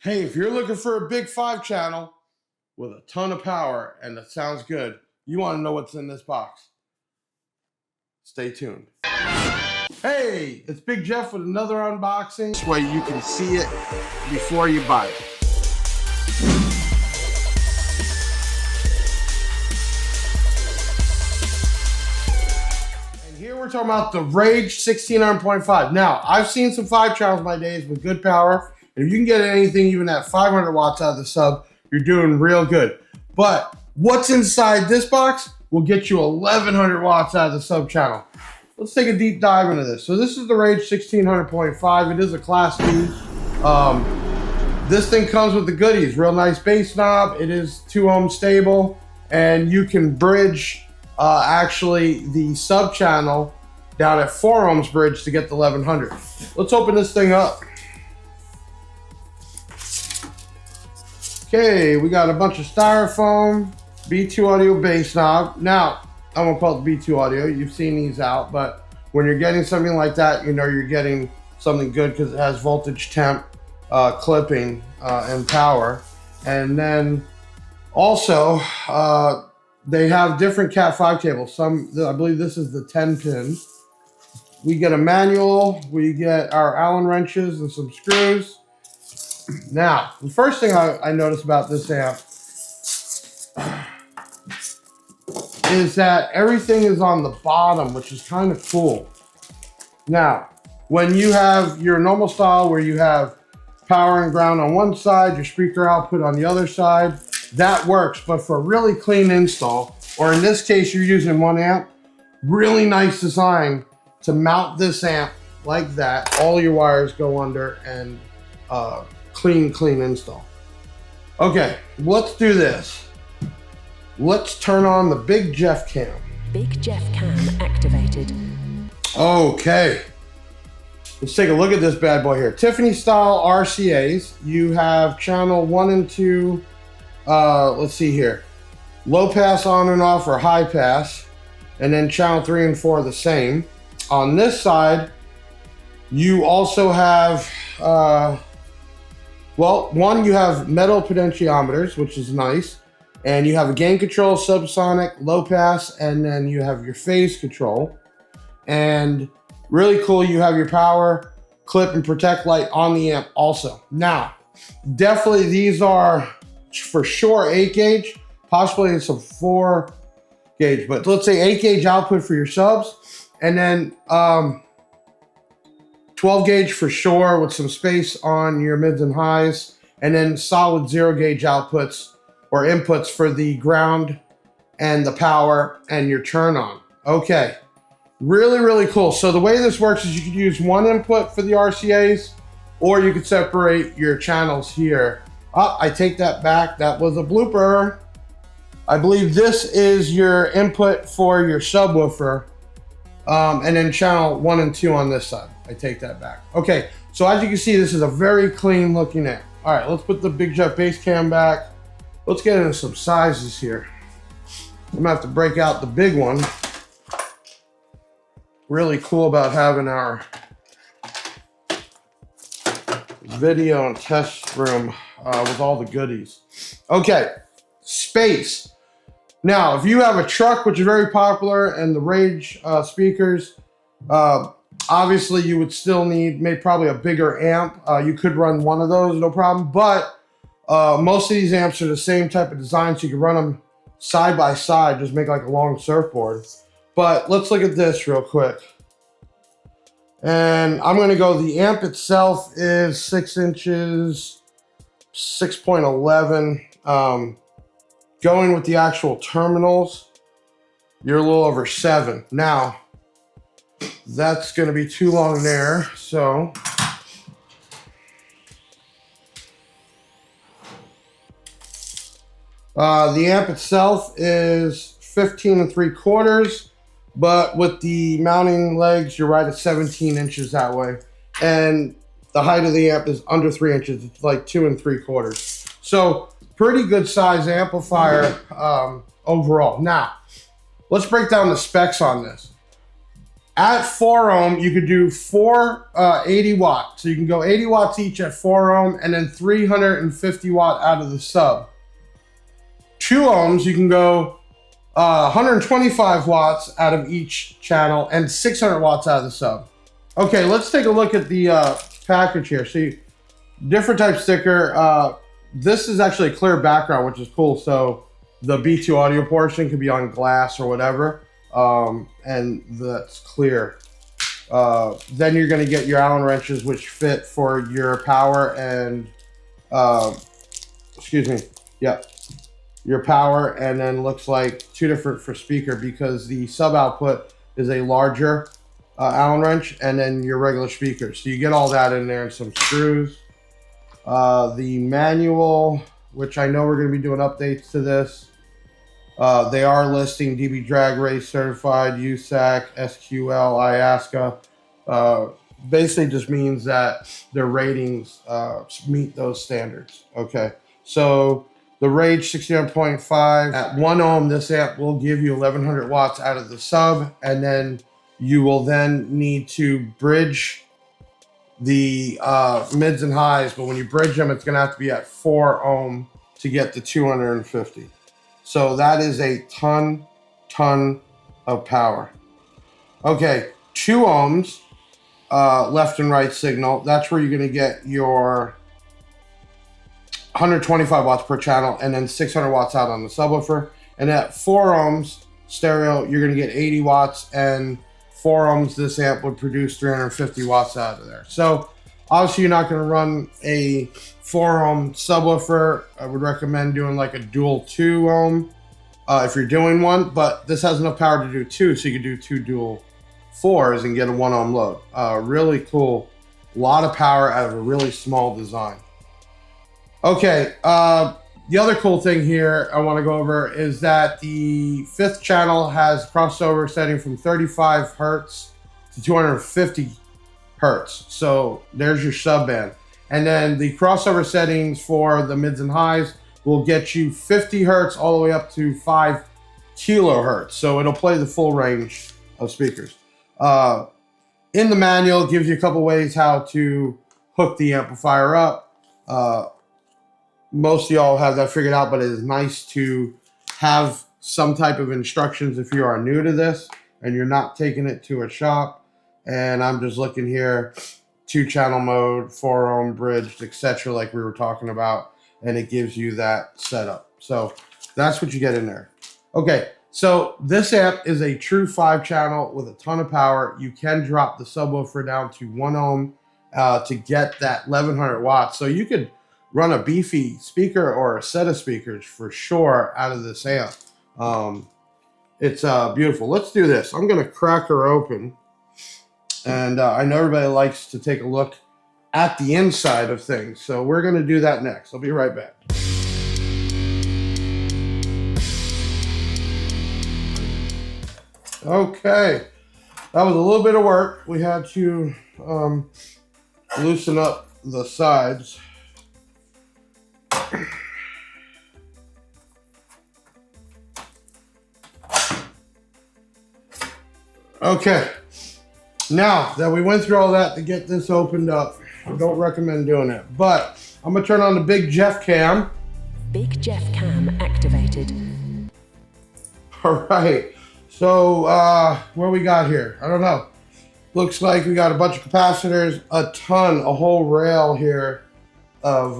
Hey, if you're looking for a big 5-channel with a ton of power and that sounds good, you want to know what's in this box. Stay tuned. Hey, it's Big Jeff with another unboxing. This way you can see it before you buy it. And here we're talking about the RAGE-1600.5. Now, I've seen some 5-channels in my days with good power. And if you can get anything even at 500 watts out of the sub, you're doing real good. But what's inside this box will get you 1100 watts out of the sub channel. Let's take a deep dive into this. So this is the RAGE-1600.5. It is a Class B. This thing comes with the goodies. Real nice bass knob. It is 2 ohm stable. And you can bridge actually the sub channel down at 4 ohms bridge to get the 1100. Let's open this thing up. Okay, we got a bunch of styrofoam, B2 Audio bass knob. Now, I won't call it B2 Audio. You've seen these out, but when you're getting something like that, you know you're getting something good because it has voltage, temp, clipping, and power. And then also, they have different Cat 5 cables. I believe this is the 10 pin. We get a manual, we get our Allen wrenches and some screws. Now, the first thing I noticed about this amp is that everything is on the bottom, which is kind of cool. Now, when you have your normal style where you have power and ground on one side, your speaker output on the other side, that works. But for a really clean install, or in this case, you're using 1 amp, really nice design to mount this amp like that. All your wires go under and clean install. Okay, let's do this. Let's turn on the Big Jeff cam. Big Jeff cam activated. Okay, let's take a look at this bad boy here. Tiffany style RCAs. You have channel 1 and 2. Let's see here. Low pass on and off or high pass. And then channel 3 and 4 are the same. On this side, you also have well, one, you have metal potentiometers, which is nice. And you have a gain control, subsonic, low pass, and then you have your phase control. And really cool, you have your power, clip, and protect light on the amp also. Now, definitely these are for sure 8 gauge, possibly some 4 gauge, but let's say 8 gauge output for your subs. And then 12 gauge for sure with some space on your mids and highs, and then solid 0 gauge outputs or inputs for the ground and the power and your turn on. Okay, really cool. So the way this works is you could use 1 input for the RCAs, or you could separate your channels here. I take that back. That was a blooper. I believe this is your input for your subwoofer, and then channel 1 and 2 on this side. I take that back. Okay, so as you can see, this is a very clean looking amp. All right, let's put the Big Jeff bass cam back. Let's get into some sizes here. I'm gonna have to break out the big one. Really cool about having our video and test room with all the goodies. Okay, space. Now, if you have a truck, which is very popular, and the Rage speakers, obviously you would still need probably a bigger amp. You could run one of those, no problem. But most of these amps are the same type of design, so you can run them side by side, just make like a long surfboard. But let's look at this real quick. And I'm gonna go, the amp itself is 6 inches, 6.11. Going with the actual terminals, you're a little over 7. Now, that's gonna be too long there, so the amp itself is 15 3/4, but with the mounting legs, you're right at 17 inches that way. And the height of the amp is under 3 inches. It's like 2 3/4. So pretty good size amplifier overall. Now, let's break down the specs on this. At 4 ohm, you could do 80 watts. So you can go 80 watts each at 4 ohm and then 350 watt out of the sub. 2 ohms, you can go 125 watts out of each channel and 600 watts out of the sub. Okay, let's take a look at the package here. See, different type sticker. This is actually a clear background, which is cool. So the B2 audio portion could be on glass or whatever, and that's clear. Then you're going to get your Allen wrenches, which fit for your power and, your power, and then looks like 2 different for speaker, because the sub output is a larger Allen wrench, and then your regular speaker. So you get all that in there, and some screws. The manual, which I know we're going to be doing updates to this. They are listing DB Drag Race certified, USAC, SQL, IASCA. Basically just means that their ratings meet those standards. Okay, so the RAGE-1600.5 at 1 ohm, this amp will give you 1100 watts out of the sub, and then you will then need to bridge the mids and highs, but when you bridge them, it's going to have to be at 4 ohm to get the 250. So that is a ton of power. Okay, 2 ohms left and right signal. That's where you're going to get your 125 watts per channel and then 600 watts out on the subwoofer. And at 4 ohms stereo, you're going to get 80 watts, and 4 ohms, this amp would produce 350 watts out of there. So obviously you're not going to run a 4 ohm subwoofer. I would recommend doing like a dual 2 ohm if you're doing one, but this has enough power to do 2, so you can do 2 dual 4s and get a 1 ohm load. Really cool. A lot of power out of a really small design. Okay, the other cool thing here I want to go over is that the 5th channel has crossover setting from 35 hertz to 250 hertz. So there's your sub band. And then the crossover settings for the mids and highs will get you 50 hertz all the way up to 5 kilohertz. So it'll play the full range of speakers. In the manual, it gives you a couple ways how to hook the amplifier up. Most of y'all have that figured out, but it is nice to have some type of instructions if you are new to this and you're not taking it to a shop. And I'm just looking here, 2-channel mode, 4 ohm bridged, etc., like we were talking about, and it gives you that setup. So that's what you get in there. Okay, so this amp is a true 5-channel with a ton of power. You can drop the subwoofer down to 1 ohm to get that 1100 watts. So you could run a beefy speaker or a set of speakers for sure out of this amp. It's beautiful. Let's do this. I'm going to crack her open. And I know everybody likes to take a look at the inside of things. So we're going to do that next. I'll be right back. Okay. That was a little bit of work. We had to loosen up the sides. Okay, now that we went through all that to get this opened up, I don't recommend doing it, but I'm gonna turn on the Big Jeff cam. Big Jeff cam activated. All right, so what we got here? I don't know. Looks like we got a bunch of capacitors, a whole rail here of,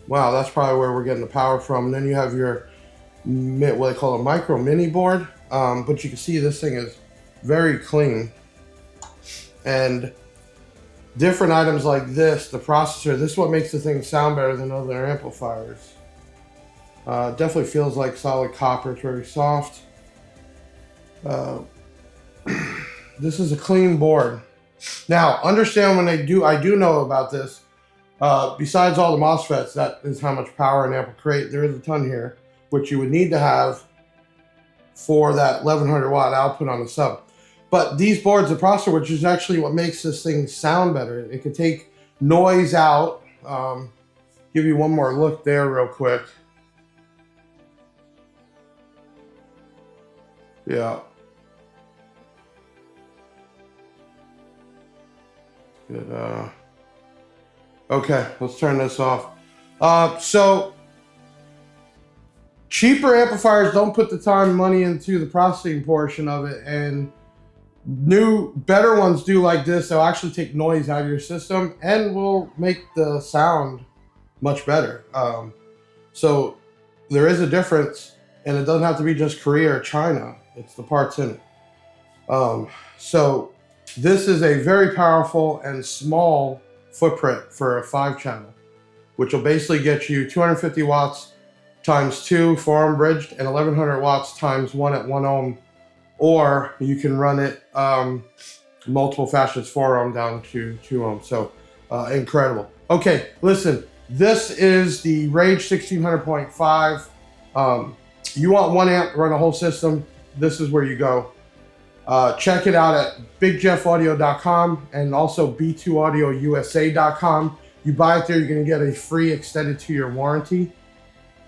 wow, that's probably where we're getting the power from. And then you have your, what they call a micro mini board. But you can see this thing is very clean. And different items like this, the processor, this is what makes the thing sound better than other amplifiers. Definitely feels like solid copper. It's very soft. This is a clean board. Now, understand when they do, I do know about this. Besides all the MOSFETs, that is how much power an amp will create. There is a ton here, which you would need to have for that 1100 watt output on the sub. But these boards, the processor, which is actually what makes this thing sound better. It can take noise out. Give you one more look there real quick. Yeah. Good. Okay, let's turn this off. So cheaper amplifiers don't put the time and money into the processing portion of it, and new, better ones do like this. They'll actually take noise out of your system and will make the sound much better. So there is a difference, and it doesn't have to be just Korea or China. It's the parts in it. So this is a very powerful and small footprint for a 5-channel, which will basically get you 250 watts times 2 4-ohm bridged and 1100 watts times 1 at 1 ohm, or you can run it multiple fashions, 4 ohm down to 2 ohm. So incredible. Okay, listen, this is the RAGE-1600.5. You want 1 amp to run a whole system, this is where you go. Check it out at BigJeffAudio.com and also B2 AudioUSA.com. You buy it there, you're going to get a free extended 2-year warranty,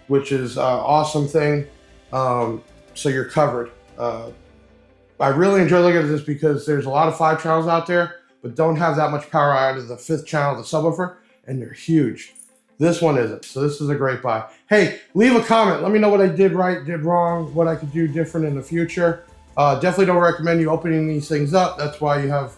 which is an awesome thing. So you're covered. I really enjoy looking at this because there's a lot of 5 channels out there, but don't have that much power out of the 5th channel, the subwoofer, and they're huge. This one isn't, so this is a great buy. Hey, leave a comment. Let me know what I did right, did wrong, what I could do different in the future. Definitely don't recommend you opening these things up. That's why you have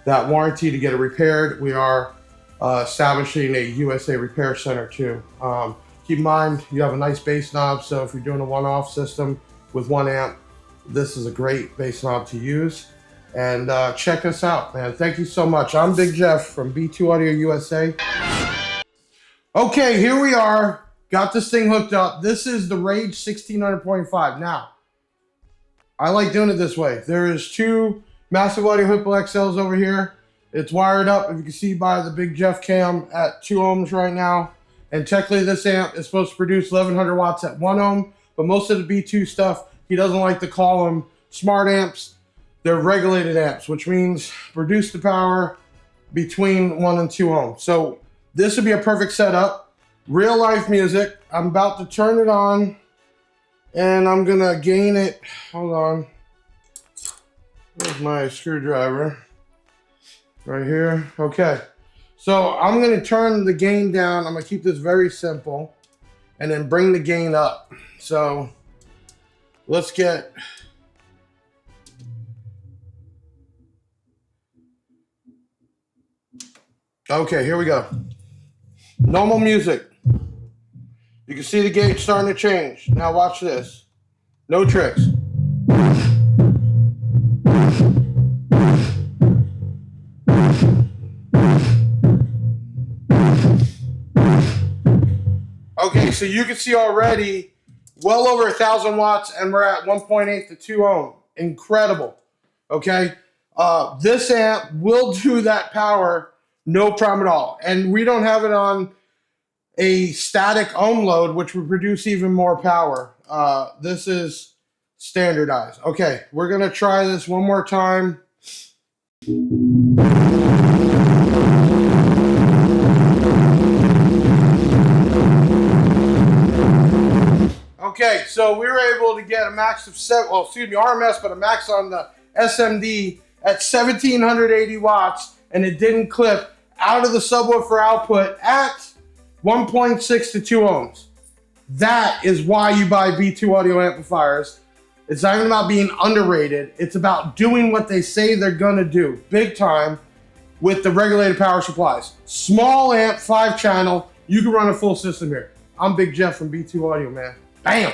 that warranty to get it repaired. We are establishing a USA repair center too. Keep in mind, you have a nice bass knob, so if you're doing a one-off system with 1 amp, this is a great bass knob to use. And check us out, man. Thank you so much. I'm Big Jeff from B2 Audio USA. Okay, here we are. Got this thing hooked up. This is the RAGE-1600.5. Now, I like doing it this way. There is 2 massive audio Hippo XLs over here. It's wired up, if you can see by the Big Jeff cam, at 2 ohms right now. And technically this amp is supposed to produce 1100 watts at 1 ohm, but most of the B2 stuff, he doesn't like to call them smart amps. They're regulated amps, which means produce the power between 1 and 2 ohms. So this would be a perfect setup. Real life music. I'm about to turn it on and I'm gonna gain it. Hold on. Where's my screwdriver? Right here. Okay. So I'm gonna turn the gain down. I'm gonna keep this very simple and then bring the gain up. So let's get okay, here we go. Normal music. You can see the gauge starting to change. Now watch this. No tricks. Okay, so you can see already well over 1,000 watts and we're at 1.8 to 2 ohm. Incredible. Okay. This amp will do that power, no problem at all. And we don't have it on a static ohm load, which would produce even more power. This is standardized. Okay, we're gonna try this one more time. Okay, so we were able to get a max of RMS, but a max on the SMD at 1780 watts, and it didn't clip out of the subwoofer output at 1.6 to 2 ohms. That is why you buy B2 audio amplifiers. It's not even about being underrated. It's about doing what they say they're gonna do, big time, with the regulated power supplies. Small amp, 5 channel, you can run a full system here. I'm Big Jeff from B2 Audio, man. Bam!